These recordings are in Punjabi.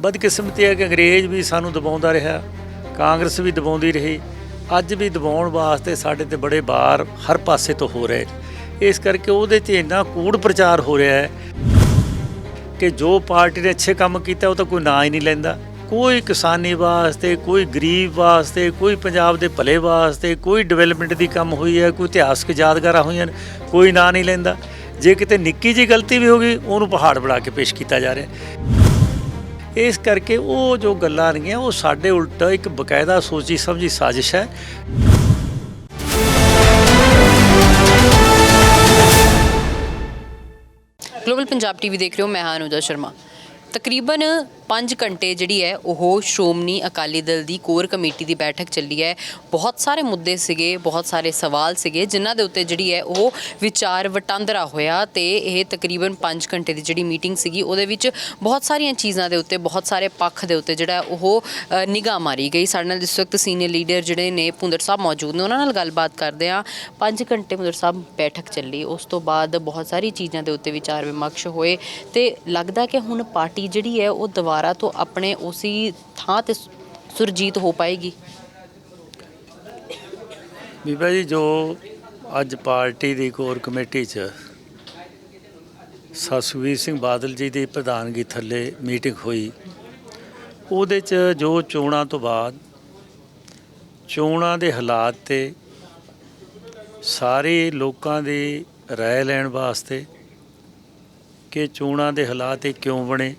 बदकिस्मती है कि अंग्रेज़ भी सानू दबाउंदा रहा, कांग्रेस भी दबाउंदी रही, अज भी दबाउण वास्ते साडे ते बड़े बार हर पासे तो हो रहे। इस करके उहदे 'च इन्ना कूड़ प्रचार हो रहा है कि जो पार्टी ने अच्छे काम किया वो तो कोई ना ही नहीं लैंदा। कोई किसानी वास्ते, कोई गरीब वास्ते, कोई पंजाब दे भले वास्ते, कोई डिवेलपमेंट दी काम हुई है, कोई इतिहासक यादगारां होईयां, कोई ना नहीं लैंदा। जे किते निक्की जी गलती भी हो गई उहनूं पहाड़ बना के पेश किया जा रहा। इस करके वो जो गल्लां नेगीआं वो साडे उल्ट एक बकायदा सोची समझी साजिश है। ग्लोबल पंजाब टीवी देख रहे हो, मैं हाँ अनुजा शर्मा। तकरीबन 5 घंटे जिहड़ी है ਉਹ ਸ਼੍ਰੋਮਣੀ ਅਕਾਲੀ ਦਲ ਦੀ ਕੋਰ ਕਮੇਟੀ ਦੀ ਬੈਠਕ ਚੱਲੀ ਹੈ। ਬਹੁਤ ਸਾਰੇ ਮੁੱਦੇ ਸੀਗੇ, ਬਹੁਤ ਸਾਰੇ ਸਵਾਲ ਸੀਗੇ ਜਿਨ੍ਹਾਂ ਦੇ ਉੱਤੇ ਜਿਹੜੀ ਹੈ ਉਹ ਵਿਚਾਰ ਵਟਾਂਦਰਾ ਹੋਇਆ ਤੇ ਇਹ ਤਕਰੀਬਨ 5 ਘੰਟੇ ਦੀ ਜਿਹੜੀ ਮੀਟਿੰਗ ਸੀਗੀ ਉਹਦੇ ਵਿੱਚ ਬਹੁਤ ਸਾਰੀਆਂ ਚੀਜ਼ਾਂ ਦੇ ਉੱਤੇ, ਬਹੁਤ ਸਾਰੇ ਪੱਖ ਦੇ ਉੱਤੇ ਜਿਹੜਾ ਉਹ ਨਿਗਾਹ ਮਾਰੀ ਗਈ। ਸਾਡੇ ਨਾਲ ਇਸ ਵਕਤ ਸੀਨੀਅਰ ਲੀਡਰ ਜਿਹੜੇ ਨੇ ਭੁੰਦਰ ਸਾਹਿਬ ਮੌਜੂਦ ਨੇ, ਉਹਨਾਂ ਨਾਲ ਗੱਲਬਾਤ ਕਰਦੇ ਹਾਂ। 5 ਘੰਟੇ ਭੁੰਦਰ ਸਾਹਿਬ ਬੈਠਕ ਚੱਲੀ, ਉਸ ਤੋਂ ਬਾਅਦ ਬਹੁਤ ਸਾਰੀ ਚੀਜ਼ਾਂ ਦੇ ਉੱਤੇ ਵਿਚਾਰ ਵਿਮਰਸ਼ ਹੋਏ ਤੇ ਲੱਗਦਾ ਕਿ ਹੁਣ ਪਾਰਟੀ ਜਿਹੜੀ ਹੈ ਉਹ ਦੁਬਾਰਾ तो अपने उसी थां ते सुरजीत हो पाएगी। बीबा जी, जो अज पार्टी की कोर कमेटी च सुखबीर सिंह बादल जी की प्रधानगी थले मीटिंग हुई, उहदे च जो चोणां तो बाद चोणां दे हालात ते सारे लोकां दी राय लैण वास्ते कि चोणां दे हालात क्यों बने,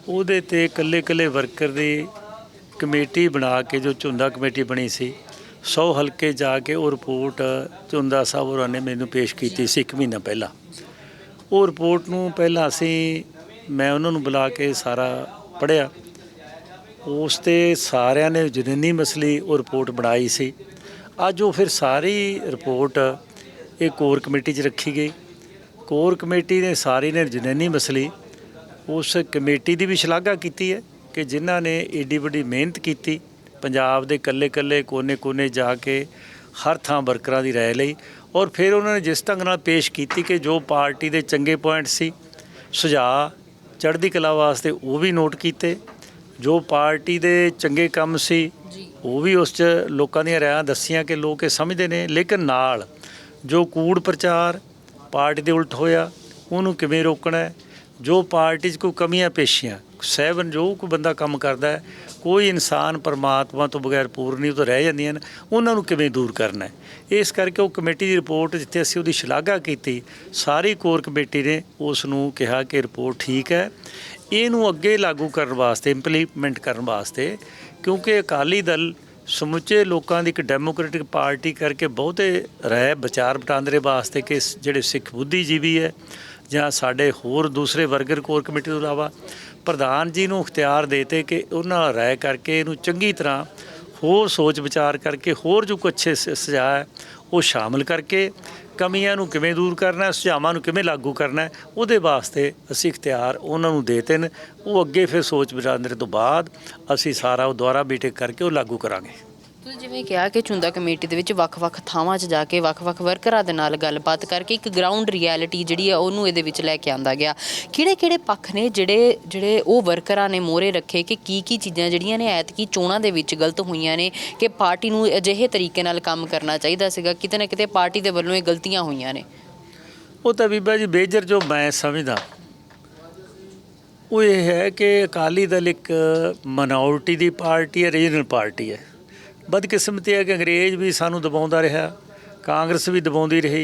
ਉਹਦੇ ਤੇ ਕੱਲੇ ਵਰਕਰ ਦੀ ਕਮੇਟੀ ਬਣਾ ਕੇ ਜੋ ਝੁੰਦਾ ਕਮੇਟੀ ਬਣੀ ਸੀ 100 ਹਲਕੇ ਜਾ ਕੇ ਉਹ ਰਿਪੋਰਟ ਝੁੰਦਾ ਸਾਹਿਬ ਹੋਰਾਂ ਨੇ ਮੈਨੂੰ ਪੇਸ਼ ਕੀਤੀ ਸੀ 1 ਮਹੀਨਾ ਪਹਿਲਾਂ। ਉਹ ਰਿਪੋਰਟ ਨੂੰ ਪਹਿਲਾਂ ਮੈਂ ਉਹਨਾਂ ਨੂੰ ਬੁਲਾ ਕੇ ਸਾਰਾ ਪੜ੍ਹਿਆ। ਉਸ ਤੇ ਸਾਰਿਆਂ ਨੇ ਜਨਨੀ ਮਸਲੀ ਉਹ ਰਿਪੋਰਟ ਬਣਾਈ ਸੀ। ਅੱਜ ਉਹ ਫਿਰ ਸਾਰੀ ਰਿਪੋਰਟ ਇਹ ਕੋਰ ਕਮੇਟੀ 'ਚ ਰੱਖੀ ਗਈ। ਕੋਰ ਕਮੇਟੀ ਨੇ ਸਾਰੀ ਨੇ ਜਨਨੀ ਮਸਲੀ उस कमेटी की भी शलाघा की है कि जिन्हों ने एडी बड़ी मेहनत की, पंजाब के कल्ले कोने जाके हर थां वर्करां की राय लई और फिर उन्होंने जिस ढंग नाल पेश की कि जो पार्टी के चंगे पॉइंट सी सुझाव चढ़ती कला वास्ते वो भी नोट किए, जो पार्टी के चंगे काम सी वो भी उस लोगों दी रायां दसियां कि लोग समझते हैं, लेकिन नाल जो कूड़ प्रचार पार्टी के उल्ट होया उन्होंने किवें रोकना है, जो पार्टी कोई कमियां पेशियां सहबन जो कोई बंदा काम करता है, कोई इंसान परमात्मा तो बगैर पूर्ण नहीं तो रह जांदियां ने, उन्होंने किवें दूर करना है। इस करके वो कमेटी की रिपोर्ट जिथे असीं उहदी शलाघा की, सारी कोर कमेटी ने उसनूं कहा कि रिपोर्ट ठीक है, इहनूं अगे लागू करन वास्ते इंप्लीमेंट करन वास्ते, क्योंकि अकाली दल समुचे लोगों की एक डेमोक्रेटिक पार्टी करके बहुते राय विचार वटांदरे वास्ते कि जिहड़े सिख बुद्धिजीवी है ਜਾਂ ਸਾਡੇ ਹੋਰ ਦੂਸਰੇ ਵਰਕਰ ਕੋਰ ਕਮੇਟੀ ਤੋਂ ਇਲਾਵਾ ਪ੍ਰਧਾਨ ਜੀ ਨੂੰ ਇਖਤਿਆਰ ਦੇਤੇ ਕਿ ਉਹਨਾਂ ਨਾਲ ਰਾਏ ਕਰਕੇ ਇਹਨੂੰ ਚੰਗੀ ਤਰ੍ਹਾਂ ਹੋਰ ਸੋਚ ਵਿਚਾਰ ਕਰਕੇ ਹੋਰ ਜੋ ਕੁਛ ਅੱਛੇ ਸੁਝਾਅ ਹੈ ਉਹ ਸ਼ਾਮਲ ਕਰਕੇ ਕਮੀਆਂ ਨੂੰ ਕਿਵੇਂ ਦੂਰ ਕਰਨਾ, ਸੁਝਾਵਾਂ ਨੂੰ ਕਿਵੇਂ ਲਾਗੂ ਕਰਨਾ, ਉਹਦੇ ਵਾਸਤੇ ਅਸੀਂ ਇਖਤਿਆਰ ਉਹਨਾਂ ਨੂੰ ਦੇਤੇ ਨੇ। ਉਹ ਅੱਗੇ ਫਿਰ ਸੋਚ ਵਿਚਾਰ ਤੋਂ ਬਾਅਦ ਅਸੀਂ ਸਾਰਾ ਉਹ ਦੁਆਰਾ ਮੀਟਿੰਗ ਕਰਕੇ ਉਹ ਲਾਗੂ ਕਰਾਂਗੇ। ਤੁਸੀਂ ਜਿਵੇਂ ਕਿਹਾ ਕਿ ਝੁੰਦਾ ਕਮੇਟੀ ਦੇ ਵਿੱਚ ਵੱਖ-ਵੱਖ ਥਾਵਾਂ 'ਚ ਜਾ ਕੇ ਵੱਖ-ਵੱਖ ਵਰਕਰਾਂ ਦੇ ਨਾਲ ਗੱਲਬਾਤ ਕਰਕੇ ਇੱਕ ਗਰਾਊਂਡ ਰਿਐਲਿਟੀ ਜਿਹੜੀ ਹੈ ਉਹਨੂੰ ਇਹਦੇ ਵਿੱਚ ਲੈ ਕੇ ਆਂਦਾ ਗਿਆ। ਕਿਹੜੇ ਪੱਖ ਨੇ ਜਿਹੜੇ ਉਹ ਵਰਕਰਾਂ ਨੇ ਮੋਹਰੇ ਰੱਖੇ ਕਿ ਕੀ ਚੀਜ਼ਾਂ ਜਿਹੜੀਆਂ ਨੇ ਐਤਕੀ ਚੋਣਾਂ ਦੇ ਵਿੱਚ ਗਲਤ ਹੋਈਆਂ ਨੇ ਕਿ ਪਾਰਟੀ ਨੂੰ ਅਜਿਹੇ ਤਰੀਕੇ ਨਾਲ ਕੰਮ ਕਰਨਾ ਚਾਹੀਦਾ ਸੀਗਾ, ਕਿਤੇ ਨਾ ਕਿਤੇ ਪਾਰਟੀ ਦੇ ਵੱਲੋਂ ਇਹ ਗਲਤੀਆਂ ਹੋਈਆਂ ਨੇ? ਉਹ ਤਾਂ ਬੀਬਾ ਜੀ ਮੇਜਰ ਜੋ ਮੈਂ ਸਮਝਦਾ ਉਹ ਇਹ ਹੈ ਕਿ ਅਕਾਲੀ ਦਲ ਇੱਕ ਮਾਈਨੋਰਟੀ ਦੀ ਪਾਰਟੀ ਹੈ, ਰੀਜਨਲ ਪਾਰਟੀ ਹੈ। बदकिस्मती है कि अंग्रेज़ भी सानू दबाउंदा रहा, कांग्रेस भी दबाउंदी रही,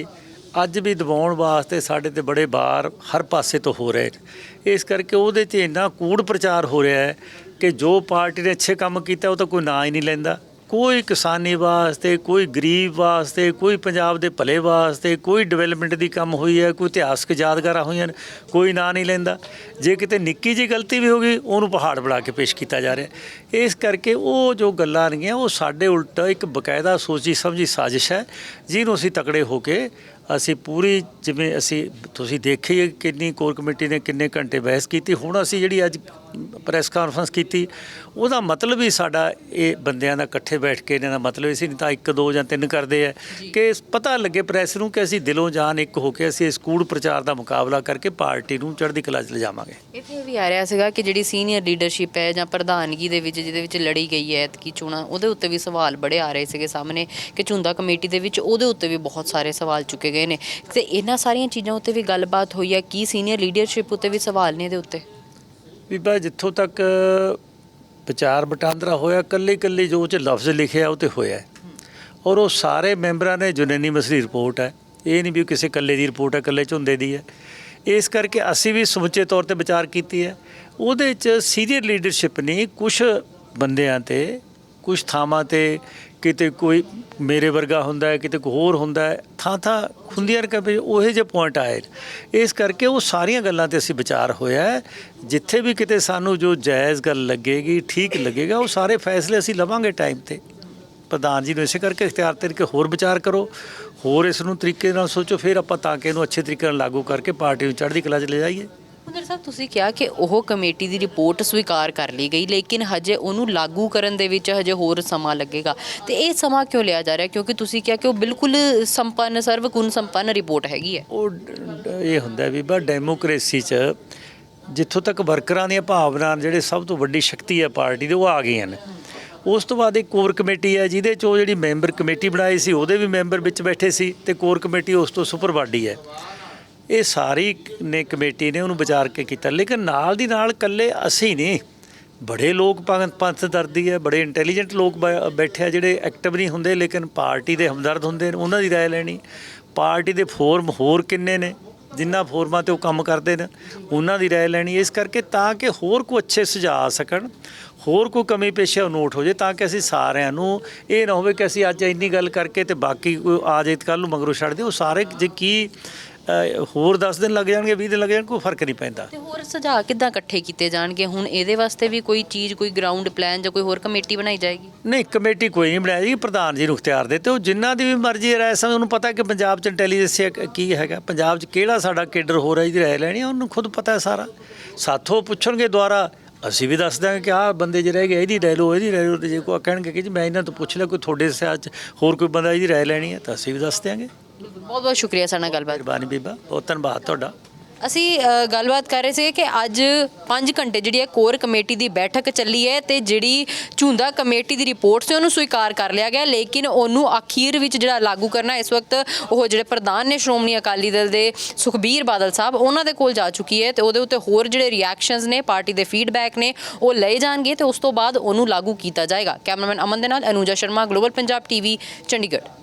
अज भी दबाउण वास्ते साडे ते बड़े बार हर पासे तो हो रहे। इस करके उहदे 'च इन्ना कूड़ प्रचार हो रहा है कि जो पार्टी ने अच्छे काम किया वो तो कोई ना ही नहीं लैंदा। कोई किसानी वास्ते, कोई गरीब वास्ते, कोई पंजाब के भले वास्ते, कोई डिवेलपमेंट की काम हुई है, कोई इतिहासक यादगारां होईयां, कोई ना नहीं लैंदा। जे किते निक्की जी गलती भी हो गई उहनूं पहाड़ बना के पेश किया जा रहा। इस करके वो जो गल्लां नेगीआं वो साडे उल्ट एक बकायदा सोची समझी साजिश है, जिहनूं असीं तकड़े हो के ਅਸੀਂ ਪੂਰੀ ਜਿਵੇਂ ਅਸੀਂ ਤੁਸੀਂ ਦੇਖੀ ਕਿੰਨੀ ਕੋਰ ਕਮੇਟੀ ਨੇ ਕਿੰਨੇ ਘੰਟੇ ਬਹਿਸ ਕੀਤੀ। ਹੁਣ ਅਸੀਂ ਜਿਹੜੀ ਅੱਜ ਪ੍ਰੈਸ ਕਾਨਫਰੰਸ ਕੀਤੀ। ਉਹਦਾ ਮਤਲਬ ਹੀ ਸਾਡਾ ਇਹ ਬੰਦਿਆਂ ਦਾ ਇਕੱਠੇ ਬੈਠ ਕੇ ਇਹਨਾਂ ਦਾ ਮਤਲਬ ਸੀ, ਨਹੀਂ ਤਾਂ 1 2 ਜਾਂ 3 ਕਰਦੇ ਆ ਕਿ ਪਤਾ ਲੱਗੇ ਪ੍ਰੈਸ ਨੂੰ ਕਿ ਅਸੀਂ ਦਿਲੋਂ ਜਾਨ ਇੱਕ ਹੋ ਕੇ ਅਸੀਂ ਇਸ ਕੂੜ ਪ੍ਰਚਾਰ ਦਾ ਮੁਕਾਬਲਾ ਕਰਕੇ ਪਾਰਟੀ ਨੂੰ ਚੜ੍ਹਦੀ ਕਲਾ 'ਚ ਲਿਜਾਵਾਂਗੇ। ਇੱਥੇ ਵੀ ਆ ਰਿਹਾ ਸੀਗਾ ਕਿ ਜਿਹੜੀ ਸੀਨੀਅਰ ਲੀਡਰਸ਼ਿਪ ਹੈ ਜਾਂ ਪ੍ਰਧਾਨਗੀ ਦੇ ਵਿੱਚ ਜਿਹਦੇ ਵਿੱਚ ਲੜੀ ਗਈ ਹੈ ਐਤਕੀ ਚੋਣਾਂ, ਉਹਦੇ ਉੱਤੇ ਵੀ ਸਵਾਲ ਬੜੇ ਆ ਰਹੇ ਸੀਗੇ ਸਾਹਮਣੇ ਕਿ ਝੁੰਦਾ ਕਮੇਟੀ ਦੇ ਵਿੱਚ ਉਹਦੇ ਉੱਤੇ ਵੀ ਬਹੁਤ ਸਾਰੇ ਸਵਾਲ ਚੁੱਕੇ ਗਏ ਨੇ, ਤੇ ਇਹਨਾਂ ਸਾਰੀਆਂ ਚੀਜ਼ਾਂ ਉੱਤੇ ਵੀ ਗੱਲਬਾਤ ਹੋਈ ਹੈ। ਕੀ ਸੀਨੀਅਰ ਲੀਡਰਸ਼ਿਪ ਉੱਤੇ ਵੀ ਸਵਾਲ ਨੇ ਇਹਦੇ ਉੱਤੇ? ਬੀਬਾ ਜਿੱਥੋਂ ਤੱਕ ਵਿਚਾਰ ਵਟਾਂਦਰਾ ਹੋਇਆ, ਇਕੱਲੇ ਜੋ 'ਚ ਲਫ਼ਜ਼ ਲਿਖਿਆ ਉਹ 'ਤੇ ਹੋਇਆ, ਔਰ ਉਹ ਸਾਰੇ ਮੈਂਬਰਾਂ ਨੇ ਯੂਨੈਨਿਮਸ ਦੀ ਰਿਪੋਰਟ ਹੈ। ਇਹ ਨਹੀਂ ਵੀ ਕਿਸੇ ਇਕੱਲੇ ਦੀ ਰਿਪੋਰਟ ਹੈ, ਇਕੱਲੇ ਝੁੰਦੇ ਦੀ ਹੈ। ਇਸ ਕਰਕੇ ਅਸੀਂ ਵੀ ਸਮੁੱਚੇ ਤੌਰ 'ਤੇ ਵਿਚਾਰ ਕੀਤੀ ਹੈ। ਉਹਦੇ 'ਚ ਸੀਨੀਅਰ ਲੀਡਰਸ਼ਿਪ ਨੇ ਕੁਛ ਬੰਦਿਆਂ 'ਤੇ ਕੁਛ ਥਾਵਾਂ 'ਤੇ ਕਿਤੇ ਕੋਈ ਮੇਰੇ ਵਰਗਾ ਹੁੰਦਾ ਹੈ, ਕਿਤੇ ਕੋਈ ਹੋਰ ਹੁੰਦਾ ਹੈ, ਥਾਂ ਹੁੰਦੀਆਂ ਕਿ ਉਹੋ ਜਿਹੇ ਪੁਆਇੰਟ ਆਏ। ਇਸ ਕਰਕੇ ਉਹ ਸਾਰੀਆਂ ਗੱਲਾਂ 'ਤੇ ਅਸੀਂ ਵਿਚਾਰ ਹੋਇਆ ਹੈ। ਜਿੱਥੇ ਵੀ ਕਿਤੇ ਸਾਨੂੰ ਜੋ ਜਾਇਜ਼ ਗੱਲ ਲੱਗੇਗੀ, ਠੀਕ ਲੱਗੇਗਾ, ਉਹ ਸਾਰੇ ਫੈਸਲੇ ਅਸੀਂ ਲਵਾਂਗੇ ਟਾਈਮ 'ਤੇ। ਪ੍ਰਧਾਨ ਜੀ ਨੂੰ ਇਸੇ ਕਰਕੇ ਇਖਤਿਆਰ ਤਰੀਕੇ ਹੋਰ ਵਿਚਾਰ ਕਰੋ, ਹੋਰ ਇਸ ਨੂੰ ਤਰੀਕੇ ਨਾਲ ਸੋਚੋ, ਫਿਰ ਆਪਾਂ ਤਾਂ ਕਿ ਇਹਨੂੰ ਅੱਛੇ ਤਰੀਕੇ ਨਾਲ ਲਾਗੂ ਕਰਕੇ ਪਾਰਟੀ ਨੂੰ ਚੜ੍ਹਦੀ ਕਲਾ 'ਚ ਲੈ ਜਾਈਏ। ਹੁੰਦਰ ਸਾਹਿਬ, ਤੁਸੀਂ ਕਿਹਾ ਕਿ ਉਹ ਕਮੇਟੀ ਦੀ ਰਿਪੋਰਟ ਸਵੀਕਾਰ ਕਰ ਲਈ ਗਈ, ਲੇਕਿਨ ਹਜੇ ਉਹਨੂੰ ਲਾਗੂ ਕਰਨ ਦੇ ਵਿੱਚ ਹਜੇ ਹੋਰ ਸਮਾਂ ਲੱਗੇਗਾ, ਤੇ ਇਹ ਸਮਾਂ ਕਿਉਂ ਲਿਆ ਜਾ ਰਿਹਾ? ਕਿਉਂਕਿ ਤੁਸੀਂ ਕਿਹਾ ਕਿ ਉਹ ਬਿਲਕੁਲ ਸੰਪੰਨ ਸਰਵਗੁਣ ਸੰਪੰਨ ਰਿਪੋਰਟ ਹੈਗੀ ਹੈ। ਉਹ ਇਹ ਹੁੰਦਾ ਵੀ ਡੈਮੋਕ੍ਰੇਸੀ 'ਚ ਜਿੱਥੋਂ ਤੱਕ ਵਰਕਰਾਂ ਦੀਆਂ ਭਾਵਨਾ ਜਿਹੜੇ ਸਭ ਤੋਂ ਵੱਡੀ ਸ਼ਕਤੀ ਹੈ ਪਾਰਟੀ ਦੇ, ਉਹ ਆ ਗਈਆਂ ਨੇ। ਉਸ ਤੋਂ ਬਾਅਦ ਇੱਕ ਕੋਰ ਕਮੇਟੀ ਹੈ ਜਿਹਦੇ 'ਚ ਉਹ ਜਿਹੜੀ ਮੈਂਬਰ ਕਮੇਟੀ ਬਣਾਈ ਸੀ ਉਹਦੇ ਵੀ ਮੈਂਬਰ ਵਿੱਚ ਬੈਠੇ ਸੀ, ਤੇ ਕੋਰ ਕਮੇਟੀ ਉਸ ਤੋਂ ਸੁਪਰ ਬਾਡੀ ਹੈ। ਇਹ ਸਾਰੀ ਨੇ ਕਮੇਟੀ ਨੇ ਉਹਨੂੰ ਵਿਚਾਰ ਕੇ ਕੀਤਾ, ਲੇਕਿਨ ਨਾਲ ਦੀ ਨਾਲ ਇਕੱਲੇ ਅਸੀਂ ਨਹੀਂ, ਬੜੇ ਲੋਕ ਪੰਥ ਦਰਦੀ ਹੈ, ਬੜੇ ਇੰਟੈਲੀਜੈਂਟ ਲੋਕ ਬੈਠੇ ਆ ਜਿਹੜੇ ਐਕਟਿਵ ਨਹੀਂ ਹੁੰਦੇ ਲੇਕਿਨ ਪਾਰਟੀ ਦੇ ਹਮਦਰਦ ਹੁੰਦੇ ਨੇ, ਉਹਨਾਂ ਦੀ ਰਾਏ ਲੈਣੀ। ਪਾਰਟੀ ਦੇ ਫੋਰਮ ਹੋਰ ਕਿੰਨੇ ਨੇ ਜਿਨ੍ਹਾਂ ਫੋਰਮਾਂ 'ਤੇ ਉਹ ਕੰਮ ਕਰਦੇ ਨੇ, ਉਹਨਾਂ ਦੀ ਰਾਏ ਲੈਣੀ। ਇਸ ਕਰਕੇ ਤਾਂ ਕਿ ਹੋਰ ਕੋਈ ਅੱਛੇ ਸੁਝਾਅ ਆ ਸਕਣ, ਹੋਰ ਕੋਈ ਕਮੀ ਪੇਸ਼ੀ ਨੋਟ ਹੋ ਜਾਏ, ਤਾਂ ਕਿ ਅਸੀਂ ਸਾਰਿਆਂ ਨੂੰ ਇਹ ਨਾ ਹੋਵੇ ਕਿ ਅਸੀਂ ਅੱਜ ਇੰਨੀ ਗੱਲ ਕਰਕੇ ਤੇ ਬਾਕੀ ਕੋਈ ਆ ਜਾਏ ਕੱਲ੍ਹ ਨੂੰ ਮਗਰੋਂ ਛੱਡ ਦਿਓ। ਉਹ ਸਾਰੇ ਜੇ ਕੀ ਹੋਰ 10 ਦਿਨ ਲੱਗ ਜਾਣਗੇ, 20 ਦਿਨ ਲੱਗ ਜਾਣਗੇ, ਕੋਈ ਫਰਕ ਨਹੀਂ ਪੈਂਦਾ। ਤੇ ਹੋਰ ਸੁਝਾਅ ਕਿੱਦਾਂ ਇਕੱਠੇ ਕੀਤੇ ਜਾਣਗੇ? ਹੁਣ ਇਹਦੇ ਵਾਸਤੇ ਵੀ ਕੋਈ ਚੀਜ਼, ਕੋਈ ਗਰਾਊਂਡ ਪਲਾਨ ਜਾਂ ਕੋਈ ਹੋਰ ਕਮੇਟੀ ਬਣਾਈ ਜਾਏਗੀ? ਨਹੀਂ, ਕਮੇਟੀ ਕੋਈ ਨਹੀਂ ਬਣਾਈ ਜਾਏਗੀ, ਪ੍ਰਧਾਨ ਜੀ ਨੂੰ ਇਖਤਿਆਰ ਦਿੱਤੇ, ਉਹ ਜਿਨ੍ਹਾਂ ਦੀ ਵੀ ਮਰਜ਼ੀ ਰਾਏ ਸਮਝ, ਉਹਨੂੰ ਪਤਾ ਕਿ ਪੰਜਾਬ 'ਚ ਇੰਟੈਲੀਜੈਂਸ ਕੀ ਹੈਗਾ, ਪੰਜਾਬ 'ਚ ਕਿਹੜਾ ਸਾਡਾ ਕੇਡਰ ਹੋ ਰਿਹਾ ਜਿਹਦੀ ਰਾਏ ਲੈਣੀ, ਉਹਨੂੰ ਖੁਦ ਪਤਾ ਹੈ ਸਾਰਾ। ਸਾਥੋਂ ਪੁੱਛਣਗੇ ਦੁਆਰਾ, ਅਸੀਂ ਵੀ ਦੱਸ ਦਾਂਗੇ ਕਿ ਆਹ ਬੰਦੇ ਜੇ ਰਹਿ ਗਏ ਇਹਦੀ ਲੈ ਲਓ, ਇਹਦੀ ਲੈ ਲਓ। ਤੇ ਜੇ ਕੋਈ ਕਹਿਣਗੇ ਕਿ ਜੀ ਮੈਂ ਇਹਨਾਂ ਤੋਂ ਪੁੱਛ ਲਿਆ, ਕੋਈ ਤੁਹਾਡੇ ਸਿਆਲ 'ਚ ਹੋਰ ਕੋਈ ਬੰਦਾ ਇਹਦੀ ਰਾਏ ਲੈਣੀ ਹੈ, ਤਾਂ ਅਸੀਂ ਵੀ ਦੱਸ ਦਿਆਂਗੇ। ਬਹੁਤ ਬਹੁਤ ਸ਼ੁਕਰੀਆ ਸਾਡੇ ਨਾਲ ਗੱਲਬਾਤ। ਮਿਹਰਬਾਨੀ ਬੀਬਾ, ਬਹੁਤ ਧੰਨਵਾਦ ਤੁਹਾਡਾ। ਅਸੀਂ ਗੱਲਬਾਤ ਕਰ ਰਹੇ ਸੀ ਕਿ ਅੱਜ 5 ਘੰਟੇ ਜਿਹੜੀ ਹੈ ਕੋਰ ਕਮੇਟੀ ਦੀ ਬੈਠਕ ਚੱਲੀ ਹੈ, ਤੇ ਜਿਹੜੀ ਝੁੰਦਾ ਕਮੇਟੀ ਦੀ ਰਿਪੋਰਟ ਸੀ ਉਹਨੂੰ ਸਵੀਕਾਰ ਕਰ ਲਿਆ ਗਿਆ, ਲੇਕਿਨ ਉਹਨੂੰ ਅਖੀਰ ਵਿੱਚ ਜਿਹੜਾ ਲਾਗੂ ਕਰਨਾ ਇਸ ਵਕਤ ਉਹ ਜਿਹੜੇ ਪ੍ਰਧਾਨ ਨੇ ਸ਼੍ਰੋਮਣੀ ਅਕਾਲੀ ਦਲ ਦੇ ਸੁਖਬੀਰ ਬਾਦਲ ਸਾਹਿਬ, ਉਹਨਾਂ ਦੇ ਕੋਲ ਜਾ ਚੁੱਕੀ ਹੈ, ਤੇ ਉਹਦੇ ਉੱਤੇ ਹੋਰ ਜਿਹੜੇ ਰਿਐਕਸ਼ਨਸ ਨੇ, ਪਾਰਟੀ ਦੇ ਫੀਡਬੈਕ ਨੇ, ਉਹ ਲਏ ਜਾਣਗੇ ਤੇ ਉਸ ਤੋਂ ਬਾਅਦ ਉਹਨੂੰ ਲਾਗੂ ਕੀਤਾ ਜਾਏਗਾ। ਕੈਮਰਾਮੈਨ ਅਮਨ ਦੇ ਨਾਲ ਅਨੂਜਾ ਸ਼ਰਮਾ, ਗਲੋਬਲ ਪੰਜਾਬ ਟੀਵੀ, ਚੰਡੀਗੜ੍ਹ।